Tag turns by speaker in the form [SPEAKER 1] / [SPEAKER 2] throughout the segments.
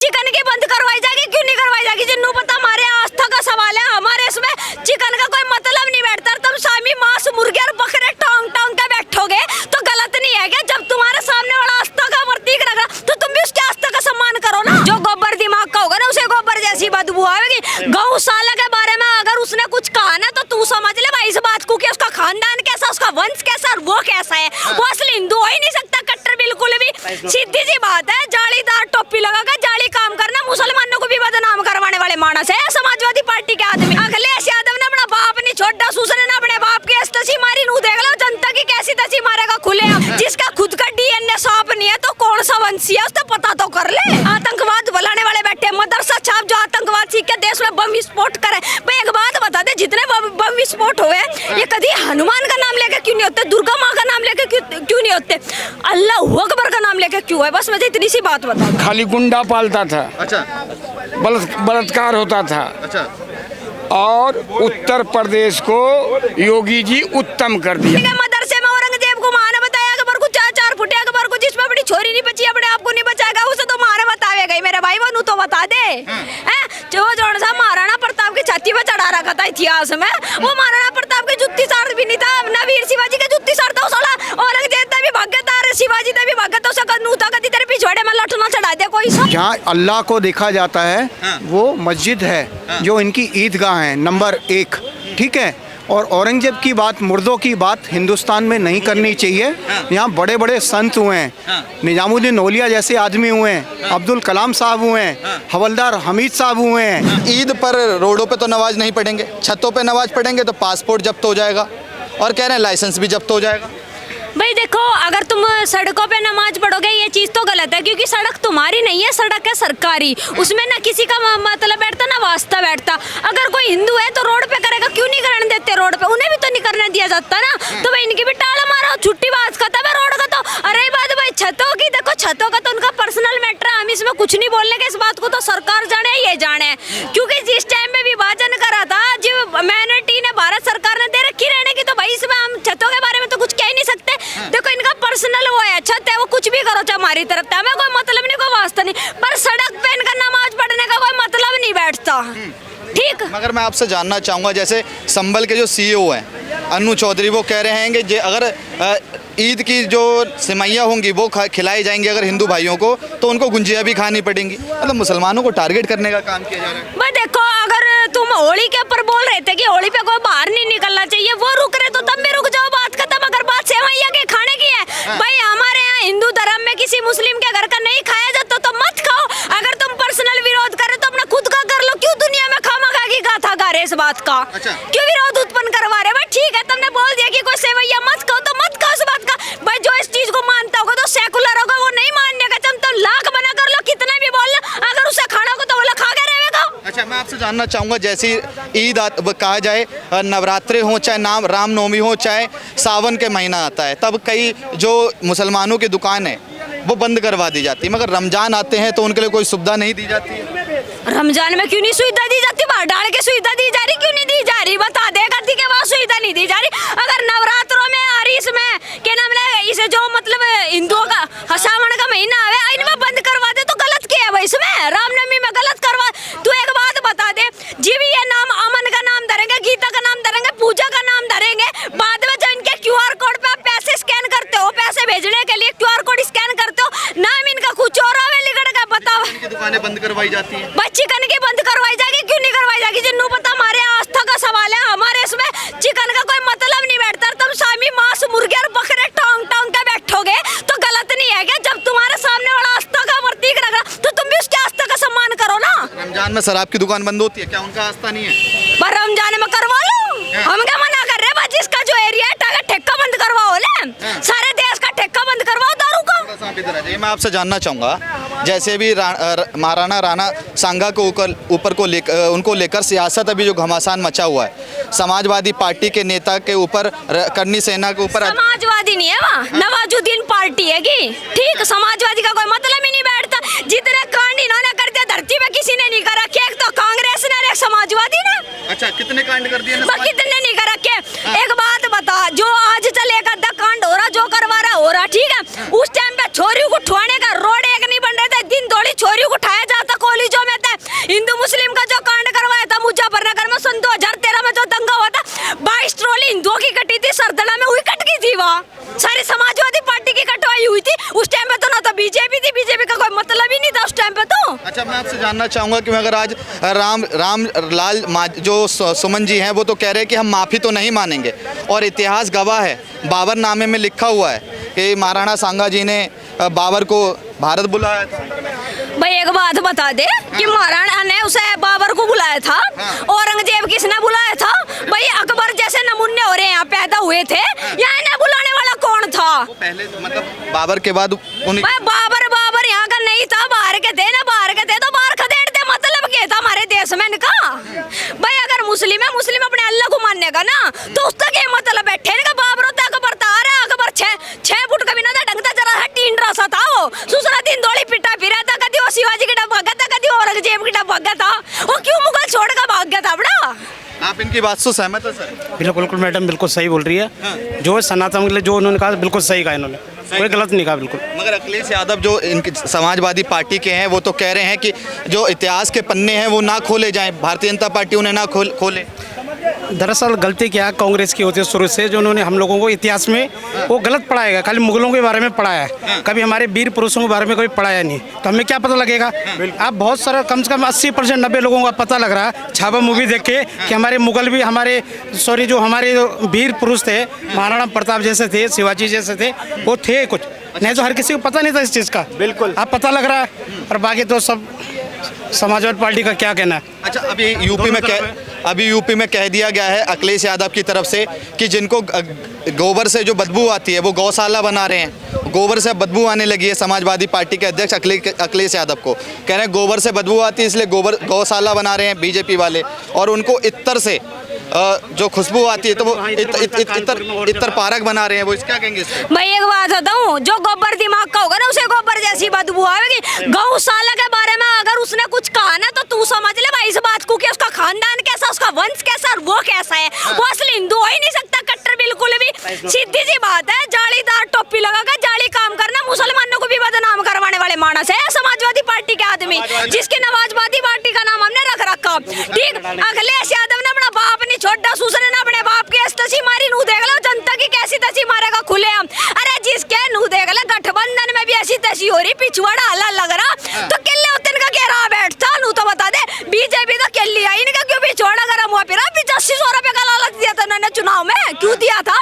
[SPEAKER 1] Chicken की बंद करवाई जाएगी, क्यों नहीं करवाई जाएगी? जिन्हों पता हमारे आस्था का सवाल है, हमारे इसमें चिकन का कोई मतलब नहीं बैठता। तुम शामी मांस मुर्गे और बकरे टांग टांग के बैठोगे तो गलत नहीं है क्या? जब तुम्हारे सामने वाला आस्था का प्रतीक रख रहा तो तुम भी उसके आस्था का सम्मान करो ना। जो गोबर दिमाग का होगा ना उसे गोबर जैसी बदबू आएगी। गौशाला के बारे में अगर उसने कुछ कहा ना तो तू समझ ले भाई इस बात को कि उसका खानदान कैसा, उसका वंश कैसा और वो कैसा है। वो असली हिंदू हो ही नहीं सकता, कट्टर बिल्कुल भी। सीधी सी बात है, जालीदार टोपी लगाकर जाली काम करना मुसलमानों को भी बदनाम करवाने वाले मानस है समाजवादी पार्टी के आदमी। अखिलेश यादव ने अपना बाप नहीं छोड़ा, सूसने ने अपने बाप की तसी मारी। नू देख लो जनता की कैसी तसी मारेगा खुले। जिसका खुद का डीएनए साफ नहीं है तो कौन सा वंशी है उसने पता तो कर ले। आतंकवाद बुलाने वाले बैठे, मदरसा छाप जो आतंकवाद सीख के देश में बम विस्फोट करे। भाई एक बात बता दे, जितने बम विस्फोट हुए ये कभी हनुमान का नाम लेके क्यों नहीं होते, दुर्गा माँ का नाम लेके क्यों नहीं होते, अल्लाह अकबर का नाम लेके क्यों है? बस मुझे इतनी सी बात बता।
[SPEAKER 2] खाली गुंडा पालता था।
[SPEAKER 3] अच्छा।
[SPEAKER 2] बलात्कार होता था।
[SPEAKER 3] अच्छा।
[SPEAKER 2] और उत्तर प्रदेश को योगी जी उत्तम कर दिया।
[SPEAKER 1] मदरसे में औरंगजेब को माँ ने बताया अकबर को 4 फुटे, अकबर को जिसमें बड़ी छोरी नहीं बची अपने आप को नहीं बचाएगा उसे तो माँ ने बतावेगा मेरे भाई। वो नू तो बता दे जो सा महाराणा प्रताप की छाती पे चढ़ा रखा था इतिहास में, वो महाराणा प्रताप की जुत्ती सार भी नहीं था ना, वीर शिवाजी की जुत्ती सार था। औरंगजेब ने भी भाग्यता, शिवाजी ने भी भाग्यता, उसे नू था कदी तेरे पिछवाड़े में लठना चढ़ा दे कोई।
[SPEAKER 4] जहाँ अल्लाह को देखा जाता है वो मस्जिद है जो इनकी ईदगाह है नंबर 1, ठीक है। और औरंगजेब की बात, मुर्दों की बात हिंदुस्तान में नहीं करनी चाहिए। यहाँ बड़े बड़े संत हुए हैं, निजामुद्दीन औलिया जैसे आदमी हुए हैं, अब्दुल कलाम साहब हुए हैं, हवलदार हमीद साहब हुए हैं।
[SPEAKER 3] ईद पर रोडों पे तो नमाज नहीं पढ़ेंगे, छतों पे नमाज पढ़ेंगे तो पासपोर्ट जब्त हो जाएगा और कह रहे हैं लाइसेंस भी जब्त हो जाएगा।
[SPEAKER 1] भाई देखो, अगर तुम सड़कों पे नमाज पढ़ोगे ये चीज तो गलत है, क्योंकि सड़क तुम्हारी नहीं है, सड़क है सरकारी। उसमें ना किसी का मतलब बैठता ना वास्ता बैठता। अगर कोई हिंदू है तो रोड पे करेगा, क्यों नहीं करने देते रोड पे? उन्हें भी तो नहीं करने दिया जाता ना। तो भाई इनकी भी टाला मारो, छुट्टी बात खत्म है रोड का तो। अरे बात भाई छतों की, देखो छतों का तो उनका पर्सनल मैटर है, हम इसमें कुछ नहीं बोलने के। इस बात को तो सरकार जाने ये जाने, क्योंकि जिस टाइम में विभाजन करा था जो माइनॉरिटी ने भारत सरकार ने दे रखी रहने की, तो भाई इसमें हम छतों के बारे में तो कुछ कह ही नहीं सकते। देखो इनका पर्सनल वो है, छत है, वो कुछ भी करो चाहे हमारी तरफ से, हमें कोई मतलब नहीं, कोई वास्ता नहीं। पर सड़क पे इनका नमाज पढ़ने का कोई मतलब नहीं बैठता, ठीक।
[SPEAKER 3] मगर मैं आपसे जानना चाहूँगा, जैसे संभल के जो सीईओ हैं अनु चौधरी, वो कह रहे हैं कि अगर ईद की जो सिमैया होंगी वो खिलाई जाएंगी अगर हिंदू भाइयों को, तो उनको गुंजिया भी खानी पड़ेंगी। मतलब मुसलमानों को टारगेट करने का काम किया जा रहा है।
[SPEAKER 1] भाई देखो, अगर तुम होली के ऊपर बोल रहे थे कि होली पे कोई बाहर नहीं निकलना चाहिए, वो रुक रहे तो तब भी रुक जाओ, बात खत्म। अगर बात सेवैया के खाने की है, भाई हमारे यहाँ हिंदू धर्म में किसी मुस्लिम के घर का नहीं खाया जाता तो मत खाओ। अगर तुम पर्सनल विरोध कर रहे तो अपना खुद का कर लो, क्यों दुनिया में खामखा की गाथा गा रहे इस बात का?
[SPEAKER 3] अच्छा।
[SPEAKER 1] क्यों विरोध उत्पन्न करवा रहे? भाई ठीक है, तुमने बोल दिया कि कोई सेवैया मत खाओ तो मत खाओ इस बात का। भाई जो इस चीज को मानता होगा तो सेकुलर होगा, वो नहीं मानने का तुम लाख बना कर लो, कितना भी बोल लो, अगर उसे खाना होगा तो बोला खा के रहेगा।
[SPEAKER 3] अच्छा, मैं आपसे जानना चाहूँगा, जैसे ईद कहा जाए, नवरात्रे हो चाहे रामनवमी हो चाहे सावन के महीना आता है, तब कई जो मुसलमानों की दुकान है वो बंद करवा दी जाती है, मगर रमजान आते हैं तो उनके लिए कोई सुविधा नहीं दी जाती है।
[SPEAKER 1] रमजान में क्यों नहीं सुविधा दी जाती? बाहर डाल के सुविधा दी जा रही, क्यों नहीं दी जा रही? बता दे गति के बाद सुविधा नहीं दी जा रही। अगर नवरात्रों में आ रही इसमें क्या नाम है, इसे जो मतलब हिंदुओं का सावन का महीना आवे इनमें बंद करवा दे तो गलत क्या है भाई? इसमें रामनवमी में गलत करवा। तू एक बात बता दे, जी भी ये नाम अमन का नाम धरेंगे, गीता का नाम धरेंगे, पूजा का नाम धरेंगे, बाद में जब इनके QR कोड पे आप पैसे स्कैन करते हो, पैसे भेजने के लिए QR कोड स्कैन करते हो, नाम इनका कुछ और आवे लिखड़ का, बताओ।
[SPEAKER 3] दुकानें बंद करवाई जाती है।
[SPEAKER 1] चिकन की बंद करवाई जाएगी, क्यों नहीं करवाई जाएगी? जिन्हों पता हमारे आस्था का सवाल है, हमारे इसमें चिकन का कोई मतलब नहीं बैठता। तुम शामी मांस मुर्गे और बकरे टांग टांग के बैठोगे तो गलत नहीं है क्या? जब तुम्हारे सामने वाला आस्था का प्रतीक रख रहा तो तुम भी उसके आस्था का सम्मान करो ना।
[SPEAKER 3] रमजान में शराब की दुकान बंद होती है, क्या उनका आस्था नहीं है?
[SPEAKER 1] पर रमजान में करवा लो, हम क्या मना कर रहे हैं? जिसका जो एरिया है ठेका बंद करवाओ, ले सारे देश का ठेका बंद करवाओ दारू का।
[SPEAKER 3] मैं आपसे जानना चाहूँगा, जैसे भी महाराणा राणा सांगा को ऊपर को उनको लेकर सियासत अभी जो घमासान मचा हुआ है, समाजवादी पार्टी के नेता के ऊपर, करनी सेना के ऊपर।
[SPEAKER 1] समाजवादी नहीं है वहाँ, नवाजुद्दीन पार्टी है की, ठीक। समाजवादी का कोई मतलब ही नहीं बैठता। जितने कांड इन्होंने कर दिया धरती पे किसी ने नहीं करा, एक तो कांग्रेस ने, एक समाजवादी ने।
[SPEAKER 3] अच्छा, कितने कांड कर दिए?
[SPEAKER 1] कितने नहीं कर रखे। एक बात बता, जो आज चले एक आधा कांड हो रहा, जो करवा रहा हो रहा, ठीक है। उस टाइम पे छोरियों को उठाने का रोड एक नहीं बन रहे थे, दिन दौड़ी छोरियों को उठाया जाता,
[SPEAKER 3] अच्छा, मैं आपसे जानना चाहूँगा कि अगर आज राम लाल जो सुमन जी हैं वो तो कह रहे हैं कि हम माफ़ी तो नहीं मानेंगे, और इतिहास गवाह है, बाबरनामे में लिखा हुआ है कि महाराणा सांगा जी ने बाबर को भारत बुलाया था।
[SPEAKER 1] भाई एक बात बता दे कि महाराणा ने उसे बाबर को बुलाया था, औरंगजेब किसने बुलाया था? भाई अकबर जैसे नमूने हो रहे हैं यहाँ पैदा हुए थे, यहाँ इन्हें बुलाने वाला कौन था?
[SPEAKER 3] पहले मतलब बाबर के बाद उन्हीं
[SPEAKER 1] बाबर यहाँ का नहीं था, बाहर के थे ना, बाहर के थे तो बाहर खदेड़ते, मतलब क्या था हमारे देश में इनका? भाई अगर मुस्लिम है, मुस्लिम अपने अल्लाह को मानने का ना, तो उसका क्या मतलब बैठे इनका? बाबर होता अकबर था, अरे अकबर 6 फुट का भी ना था, ढंगता जरा सा टीन रसा था वो, दूसरा दिन दौड़ी पिटा फिरा था, कभी वो शिवाजी की डब भागा था, कभी औरंगजेब की डब भागा था, वो क्यों मुगल छोड़ कर भाग गया था बड़ा?
[SPEAKER 3] आप इनकी बात से सहमत है सर?
[SPEAKER 5] बिल्कुल बिल्कुल मैडम, बिल्कुल सही बोल रही है। जो सनातन के लिए जो उन्होंने कहा बिल्कुल सही कहा इन्होंने, कोई गलत नहीं कहा बिल्कुल।
[SPEAKER 3] मगर अखिलेश यादव जो इनकी समाजवादी पार्टी के हैं वो तो कह रहे हैं कि जो इतिहास के पन्ने हैं वो ना खोले जाएं, भारतीय जनता पार्टी उन्हें ना खोले।
[SPEAKER 5] दरअसल गलती क्या कांग्रेस की होती है शुरू से, जो उन्होंने हम लोगों को इतिहास में वो गलत पढ़ाएगा, खाली मुगलों के बारे में पढ़ाया है, कभी हमारे वीर पुरुषों के बारे में कभी पढ़ाया नहीं, तो हमें क्या पता लगेगा? आप बहुत सारा कम से कम 80% 90 लोगों का पता लग रहा है छापा मूवी देख के कि हमारे मुगल भी जो हमारे वीर पुरुष थे, महाराणा प्रताप जैसे थे, शिवाजी जैसे थे, वो थे कुछ, नहीं तो हर किसी को पता नहीं था इस चीज़ का। बिल्कुल आप पता लग रहा है, और बाकी तो सब समाजवादी पार्टी का क्या कहना है।
[SPEAKER 3] अच्छा, अभी यूपी में कह दिया गया है अखिलेश यादव की तरफ से कि जिनको गोबर से जो बदबू आती है वो गौशाला बना रहे हैं, गोबर से बदबू आने लगी है। समाजवादी पार्टी के अध्यक्ष अखिलेश यादव को कह रहे हैं गोबर से बदबू आती है इसलिए गौशाला बना रहे हैं बीजेपी वाले, और उनको इत्र से जो खुशबू आती है तो वो इत्र पार्क बना रहे हैं, वो इसका कहेंगे?
[SPEAKER 1] भाई एक बात बताऊं, जो गोबर दिमाग का होगा ना उसे गोबर जैसी बदबू आएगी। गौशाला के बारे में अगर उसने कुछ कहा ना तो तू समझ ले भाई इस बात को कि उसका खानदान कैसा, उसका वंश कैसा, और वो कैसा है, वो असली हिंदू हो ही नहीं सकता, कट्टर बिल्कुल भी। सीधी सी बात है, जालीदार टोपी लगाकर जाली काम करना, मुसलमानों को भी बदनाम करवाने वाले मानस है समाजवादी पार्टी के आदमी, जिसकी समाजवादी पार्टी का नाम हमने रख रखा। ठीक, अखिलेश यादव ने अपना बाप नहीं छोड़ा, दूसरे ने अपने बाप की तसी मारी, नू देख लो जनता की कैसी तसी मारेगा खुलेआम। अरे जिसके नू देख लो गठबंधन में भी ऐसी तसी हो रही, पिछवाड़ा हला लग रहा, तो किले उतन का कह रहा बैठता, नू तो बता दे बीजेपी तो किले आई इनका क्यों पिछवाड़ा गर्म हुआ, फिर 8500 रुपए का लालच दिया था उन्होंने चुनाव में, क्यों दिया था?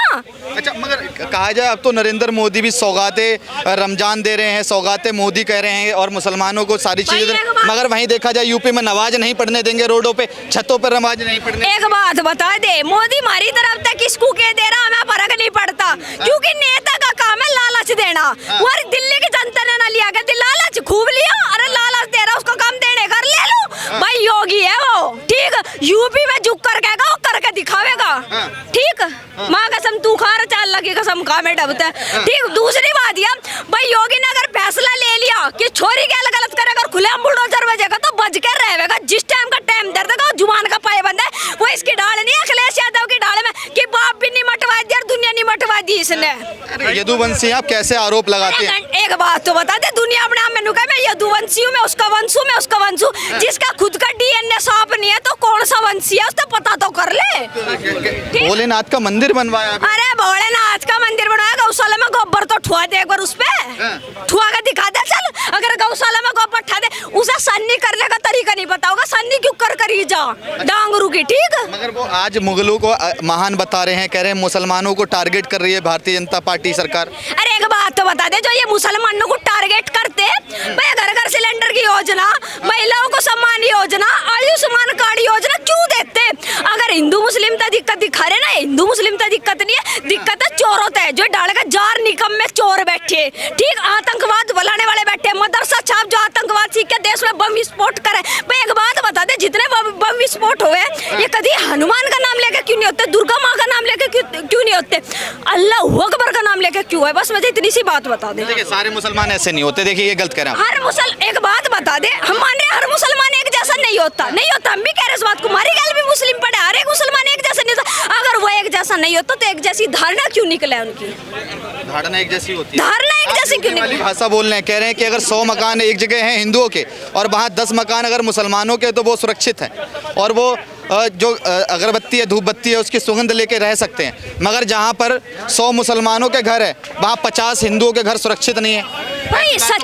[SPEAKER 3] अच्छा, मगर कहा जाए अब तो नरेंद्र मोदी भी सौगातें रमजान दे रहे हैं, सौगातें मोदी कह रहे हैं, और मुसलमानों को सारी चीजें, मगर वहीं देखा जाए यूपी में नमाज नहीं पढ़ने देंगे, रोडों पे छतों पर नमाज नहीं पढ़ने।
[SPEAKER 1] एक बात बता दे, मोदी हमारी तरफ तक किसको कह दे रहा हमें फर्क नहीं पड़ता, क्योंकि नेता का काम है लालच देना, और दिल्ली की जनता ने ना लिया कहती लालच खूब लिया, अरे लालच दे रहा उसको काम देने कर ले लो। भाई योगी है वो, ठीक, यूपी में झुक कर कहेगा, वो करके दिखावेगा, ठीक, माँ कसम तू खा रहा, चाल लगी कसम खा में डबता, ठीक। दूसरी बात ये भाई योगी ने अगर फैसला ले लिया कि छोरी क्या गलत करेगा और खुले बुलडोजर बजेगा तो बच कर रहेगा, जिस टाइम का टाइम दर्द का जुबान का पाबंद है, वो इसकी ढाल नहीं अखिलेश यादव की ढाल में कि बाप भी नहीं मटवा दिया और दुनिया नहीं मटवा दी इसने।
[SPEAKER 3] यदुवंशी आप कैसे आरोप लगाते हैं?
[SPEAKER 1] एक बात तो बता दे, दुनिया अपने आप में नुका मैं यदुवंशी हूँ, मैं उसका वंश हूँ, मैं उसका वंश हूँ, जिसका खुद का डीएनए साफ नहीं है तो कौन सा वंशी है उसको पता तो कर ले।
[SPEAKER 3] भोलेनाथ का मंदिर बनवाया,
[SPEAKER 1] अरे भोलेनाथ का मंदिर बनवाया, गौशाला में गोबर तो ठुआ दे एक बार, उस पे ठुआ का दिखा दे, चल अगर गौशाला में गोबर ठा दे, उसे सन्नी करने का तरीका नहीं पता होगा, सन्नी क्यों कर ही जा डांगरू की, ठीक।
[SPEAKER 3] मगर वो आज मुगलों को महान बता रहे हैं, कह रहे हैं मुसलमानों को टारगेट कर रही है भारतीय जनता पार्टी सरकार।
[SPEAKER 1] अरे एक बात तो बता दे, जो ये मुसलमानों को टारगेट करते, भाई घर घर सिलेंडर की योजना, महिलाओं को सम्मान योजना, आयुष्मान कार्ड योजना क्यों देते? अगर हिंदू मुस्लिम तो दिक्कत दिखा रहे ना, हिंदू मुस्लिम तो दिक्कत नहीं है, दिक्कत है चोरों है, जो डाल का जार निकम में चोर बैठे, ठीक, आतंकवाद बुलाने वाले बैठे, मदरसा छाप जो आतंकवाद सीख के देश में बम विस्फोट करे। भाई एक बात बता दे, जितने बम विस्फोट हुए ये कभी हनुमान का नाम लेके क्यों नहीं होते, दुर्गा माँ का नाम लेके क्यों नहीं होते, अल्लाह अकबर का नाम लेके क्यों है? बस मुझे इतनी सी बात बता दे।
[SPEAKER 3] देखिए सारे मुसलमान ऐसे नहीं होते, देखिए ये गलत कह रहा हूं।
[SPEAKER 1] एक बात बता दे, हम मान रहे हर मुसलमान एक जैसा नहीं होता, नहीं होता, हम भी कह रहे इस बात को, हमारी गल भी मुस्लिम पढ़े, हर एक मुसलमान एक जैसा नहीं होता, अगर वो एक जैसा नहीं होता तो एक जैसी धारणा क्यों निकले उनकी?
[SPEAKER 3] धारणा एक जैसी होती है,
[SPEAKER 1] धारणा एक जैसी क्यों निकले?
[SPEAKER 3] भाषा बोल रहे हैं, कह रहे हैं कि अगर 100 मकान एक जगह हैं हिंदुओं के और वहाँ 10 मकान अगर मुसलमानों के तो वो सुरक्षित हैं, और वो जो अगरबत्ती है धूप बत्ती है उसकी सुगंध लेके रह सकते हैं, मगर जहाँ पर 100 मुसलमानों के घर है वहाँ 50 हिंदुओं के घर सुरक्षित नहीं है।
[SPEAKER 1] भाई सच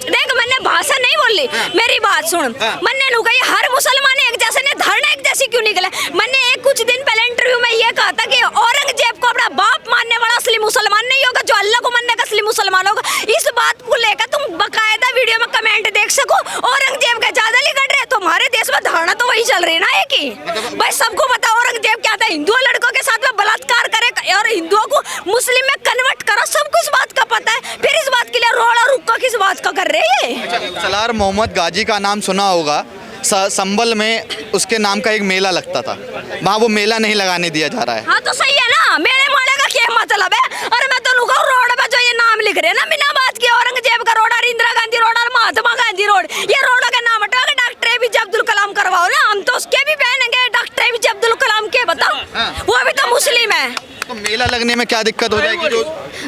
[SPEAKER 1] देख, मैंने भाषा नहीं बोली, मेरी बात सुन। मैंने नु कही हर मुसलमान एक जैसे ने, धरना एक जैसी क्यों निकले। मैंने एक कुछ दिन पहले इंटरव्यू में ये कहा था कि औरंगजेब को अपना बाप मानने वाला असली मुसलमान नहीं होगा, जो अल्लाह को मानने का असली मुसलमान होगा। इस बात को लेकर तुम बकायदा वीडियो में कमेंट देख सको, औरंगजेब का ज्यादा लिखट रहे। तुम्हारे देश में धारणा तो वही चल रही ना, एक ही। भाई सबको पता औरंगजेब क्या था, हिंदू लड़कों के साथ में बलात्कार करे और हिंदुओं को मुस्लिम में कन्वर्ट करा, सबको इस बात का पता है। फिर इस बात के लिए रोड़ा रुक्का किस बात का कर रहे हैं।
[SPEAKER 3] सलार मोहम्मद गाजी का नाम सुना होगा, संबल में उसके नाम का एक मेला लगता था, वहाँ वो मेला नहीं लगाने दिया जा रहा है।
[SPEAKER 1] हाँ तो सही है ना, मेरे माले का क्या मतलब है। अरे मैं तो लुका रोड पे जो ये नाम लिख रहे हैं ना, बिना बात की, औरंगजेब का रोड और इंदिरा गांधी रोड और महात्मा गांधी रोड, ये रोडों के नाम हटवा के डॉक्टर APJ अब्दुल कलाम करवाओ ना। हम तो उसके भी पहनेंगे, डॉक्टर APJ अब्दुल कलाम के, बताओ। वो भी तो मुस्लिम है।
[SPEAKER 3] तो मेला लगने में क्या दिक्कत हो जाएगी? जो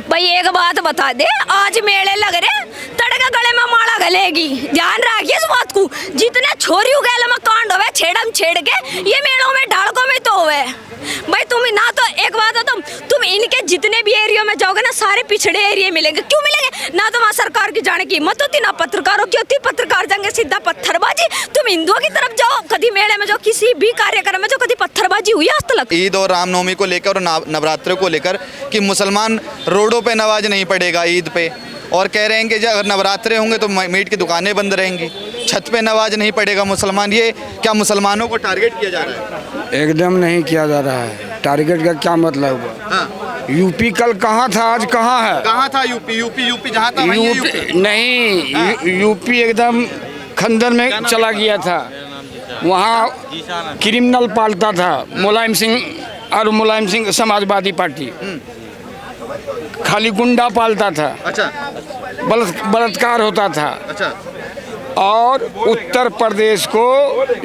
[SPEAKER 1] भाई एक बात बता दे, आज मेले लग रहे, तड़के गले में माला गलेगी, ध्यान रखिए इस बात को। जितने छोरी उगेल में कांड होवे छेड़म छेड़ के, ये मेलों में ढाड़कों में तो होवे। भाई तुम ना तो एक बात है, तुम इनके जितने भी एरिया में जाओगे ना, सारे पिछड़े एरिया मिलेंगे। क्यों मिलेंगे? ना तो वहाँ सरकार की जाने की हिम्मत होती, ना पत्रकारों की होती। पत्रकार जाएंगे सीधा पत्थरबाजी। तुम हिंदुओं की तरफ जाओ, कभी मेले में जाओ, किसी भी कार्यक्रम में जाओ, कभी पत्थरबाजी हुई आज तक?
[SPEAKER 3] ईद और रामनवमी को लेकर और नवरात्रि को लेकर कि मुसलमान रोडों पे नमाज नहीं पढ़ेगा ईद पे, और कह रहे हैं कि जब अगर नवरात्रे होंगे तो मीट की दुकानें बंद रहेंगी, छत पे नमाज नहीं पढ़ेगा मुसलमान। ये क्या मुसलमानों को टारगेट किया जा रहा है?
[SPEAKER 2] एकदम नहीं किया जा रहा है। टारगेट का क्या मतलब हुआ?
[SPEAKER 3] हाँ।
[SPEAKER 2] यूपी कल कहाँ था, आज कहाँ है?
[SPEAKER 3] कहाँ था यूपी जहाँ था वहीं है यूपी।
[SPEAKER 2] नहीं, यूपी एकदम खंडर में चला गया था। वहाँ क्रिमिनल पालता था मुलायम सिंह, और मुलायम सिंह समाजवादी पार्टी खाली गुंडा पालता था।
[SPEAKER 3] अच्छा।
[SPEAKER 2] बलात्कार होता था।
[SPEAKER 3] अच्छा।
[SPEAKER 2] और उत्तर प्रदेश को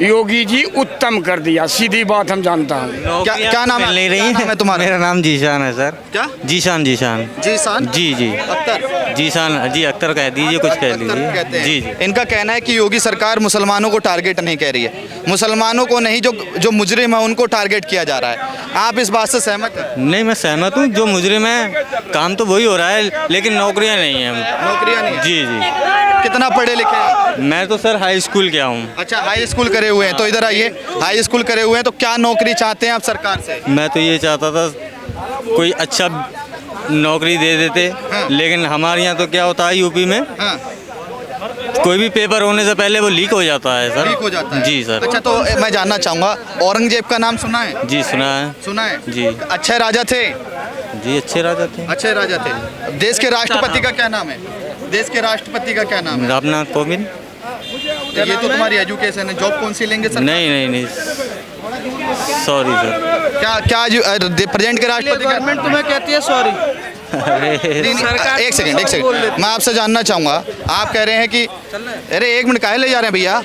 [SPEAKER 2] योगी जी उत्तम कर दिया, सीधी बात हम जानता हूँ।
[SPEAKER 3] क्या नाम है?
[SPEAKER 6] नहीं रही
[SPEAKER 3] क्या नाम है तुम्हारा?
[SPEAKER 6] मेरा नाम जीशान है सर।
[SPEAKER 3] क्या?
[SPEAKER 6] जीशान जीशान
[SPEAKER 3] जीशान?
[SPEAKER 6] जी
[SPEAKER 3] अख्तर?
[SPEAKER 6] जीशान जी, अख्तर कह दीजिए, कुछ कह
[SPEAKER 3] कहते
[SPEAKER 6] दीजिए।
[SPEAKER 3] हैं।
[SPEAKER 6] जी।
[SPEAKER 3] इनका कहना है कि योगी सरकार मुसलमानों को टारगेट नहीं कर रही है, मुसलमानों को नहीं, जो मुजरिम है उनको टारगेट किया जा रहा है। आप इस बात से सहमत हैं?
[SPEAKER 6] नहीं, मैं सहमत हूँ। जो मुजरिम है काम तो वही हो रहा है, लेकिन नौकरियाँ नहीं हैं।
[SPEAKER 3] नौकरियाँ नहीं?
[SPEAKER 6] जी।
[SPEAKER 3] कितना पढ़े लिखे हैं?
[SPEAKER 6] मैं तो सर हाई स्कूल गया हूँ।
[SPEAKER 3] अच्छा, हाई स्कूल करे हुए हैं। तो इधर आइए, हाई स्कूल करे हुए हैं, तो क्या नौकरी चाहते हैं आप सरकार से?
[SPEAKER 6] मैं तो ये चाहता था कोई अच्छा नौकरी दे देते, लेकिन हमारे यहाँ तो क्या होता है यूपी में,
[SPEAKER 3] हाँ।
[SPEAKER 6] कोई भी पेपर होने से पहले वो लीक हो जाता है सर।
[SPEAKER 3] लीक हो जाता है?
[SPEAKER 6] जी सर।
[SPEAKER 3] अच्छा, तो मैं जानना चाहूँगा, औरंगजेब का नाम सुना है?
[SPEAKER 6] जी सुना है।
[SPEAKER 3] सुना है?
[SPEAKER 6] जी।
[SPEAKER 3] अच्छे राजा थे?
[SPEAKER 6] जी अच्छे राजा थे।
[SPEAKER 3] अच्छे राजा थे। देश के राष्ट्रपति का क्या नाम है? देश के राष्ट्रपति का क्या नाम है?
[SPEAKER 6] रामनाथ कोविंद।
[SPEAKER 3] ये तो तुम्हारी एजुकेशन है, जॉब कौन सी लेंगे सर?
[SPEAKER 6] नहीं सॉरी सर।
[SPEAKER 3] क्या प्रेजेंट के राष्ट्रपति का?
[SPEAKER 7] गवर्नमेंट तुम्हें कहती है सॉरी।
[SPEAKER 3] एक सेकंड मैं आपसे जानना चाहूँगा, आप कह रहे हैं कि अरे एक मिनट, काहे ले जा रहे हैं भैया,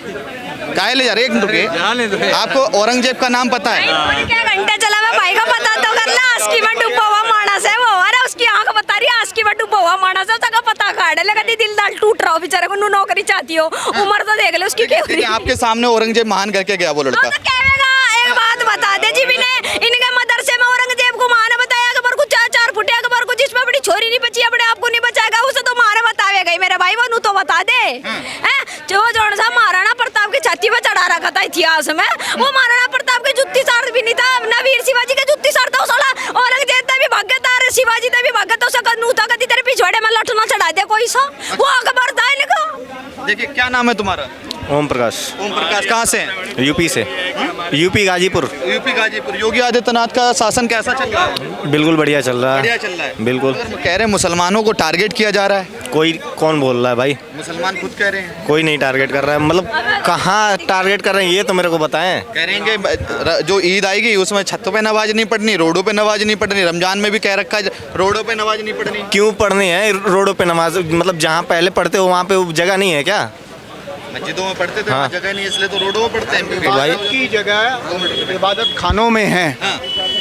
[SPEAKER 3] काहे ले जा रहे हैं? एक मिनट रुकिए। आपको औरंगजेब का नाम पता है?
[SPEAKER 1] क्या घंटे चला, मैं भाई का पता तो कर ला। आस्की में डूबा हुआ मानस है वो, अरे उसकी आंख बता रही है, आस्की में डूबा हुआ मानस है, उसका पता काट लगा। दिल दाल टूट रहा हो बेचारे को, नौकरी चाहती हो, उम्र तो देख ले उसकी क्या हो रही है।
[SPEAKER 3] आपके सामने औरंगजेब महान करके गया वो लड़का।
[SPEAKER 1] तो कहेगा, एक बात बता दे जी, इनके मदरसे में औरंगजेब को माँ ने बताया, अकबर को 4 फुटे, अकबर को जिसमें बड़ी छोरी नहीं बची, अपने आप को नहीं बचाएगा, उसे तो माँ ने बतावेगा ही मेरे भाई, वो तो बता दे। जो जोन सा महाराणा प्रताप की छाती में चढ़ा रखा था इतिहास में, वो महाराणा प्रताप की जुत्ती सार भी नहीं था, ना वीर शिवाजी के जुत्ती सार था। साला औरंगजेब तभी भगत, शिवाजी तभी भगत, उसे कदनू था कदी तेरे पिछवाड़े में लठना चढ़ा दे कोई सा, वो अकबर था इनका।
[SPEAKER 3] देखिए, क्या नाम है तुम्हारा?
[SPEAKER 7] ओम प्रकाश।
[SPEAKER 3] ओम प्रकाश, कहाँ से हैं?
[SPEAKER 7] यूपी से। यूपी गाजीपुर।
[SPEAKER 3] यूपी गाजीपुर। योगी आदित्यनाथ का शासन कैसा चल रहा है?
[SPEAKER 7] बिल्कुल बढ़िया चल रहा है।
[SPEAKER 3] बढ़िया चल रहा है।
[SPEAKER 7] बिल्कुल।
[SPEAKER 3] कह रहे हैं मुसलमानों को टारगेट किया जा रहा है।
[SPEAKER 7] कोई कौन बोल रहा है भाई?
[SPEAKER 3] मुसलमान खुद कह रहे हैं।
[SPEAKER 7] कोई नहीं टारगेट कर रहा है, मतलब कहाँ टारगेट कर रहे हैं ये तो मेरे को बताएं।
[SPEAKER 3] कह रहे हैं कि जो ईद आएगी उसमें छतों पे नमाज नहीं पढ़नी, रोडों पे नमाज नहीं पढ़नी, रमजान में भी कह रखा है रोडों पे नमाज नहीं पढ़नी।
[SPEAKER 7] क्यों पढ़नी है रोडों पे नमाज? मतलब जहाँ पहले पढ़ते हो वहाँ पे जगह नहीं है क्या?
[SPEAKER 3] मस्जिदों में पढ़ते थे,
[SPEAKER 7] हाँ।
[SPEAKER 3] जगह नहीं, इसलिए तो रोडों में पढ़ते हैं।
[SPEAKER 7] भाई
[SPEAKER 4] की जगह इबादत खानों में है,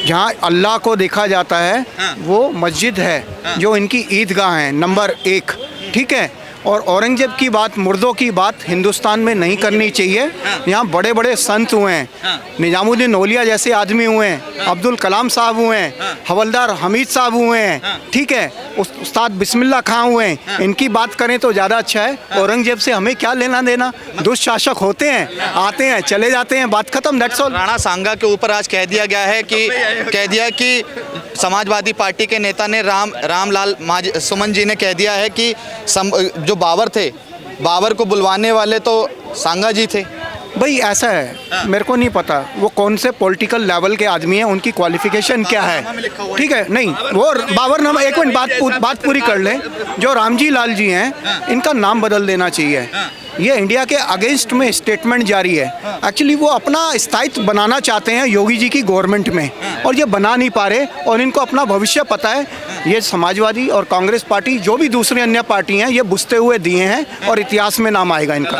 [SPEAKER 4] जहाँ अल्लाह को देखा जाता है, वो मस्जिद है, जो इनकी ईदगाह है नंबर 1, ठीक है। और औरंगजेब की बात, मुर्दों की बात हिंदुस्तान में नहीं करनी चाहिए। यहाँ बड़े बड़े संत हुए हैं, निजामुद्दीन औलिया जैसे आदमी हुए हैं, अब्दुल कलाम साहब हुए हैं, हवलदार हमीद साहब हुए हैं, ठीक है, उस्ताद बिस्मिल्लाह खां हुए हैं। इनकी बात करें तो ज़्यादा अच्छा है। औरंगजेब से हमें क्या लेना देना? दुष्शासक होते हैं, आते हैं, चले जाते हैं, बात खत्म, दैट्स ऑल।
[SPEAKER 3] राणा सांगा के ऊपर आज कह दिया गया है कि समाजवादी पार्टी के नेता ने रामलाल सुमन जी ने कह दिया है कि जो बाबर थे, बाबर को बुलवाने वाले तो सांगा जी थे।
[SPEAKER 4] भाई ऐसा है, मेरे को नहीं पता वो कौन से पॉलिटिकल लेवल के आदमी हैं, उनकी क्वालिफिकेशन क्या है, ठीक है। नहीं, वो बाबर नाम, एक मिनट बात पूरी कर ले। जो रामजी लाल जी हैं, इनका नाम बदल देना चाहिए। ये इंडिया के अगेंस्ट में स्टेटमेंट जारी है। एक्चुअली वो अपना स्थायित्व बनाना चाहते हैं योगी जी की गवर्नमेंट में, और ये बना नहीं पा रहे, और इनको अपना भविष्य पता है। ये समाजवादी और कांग्रेस पार्टी, जो भी दूसरी अन्य पार्टी हैं, ये बुझते हुए दिए हैं, और इतिहास में नाम आएगा इनका।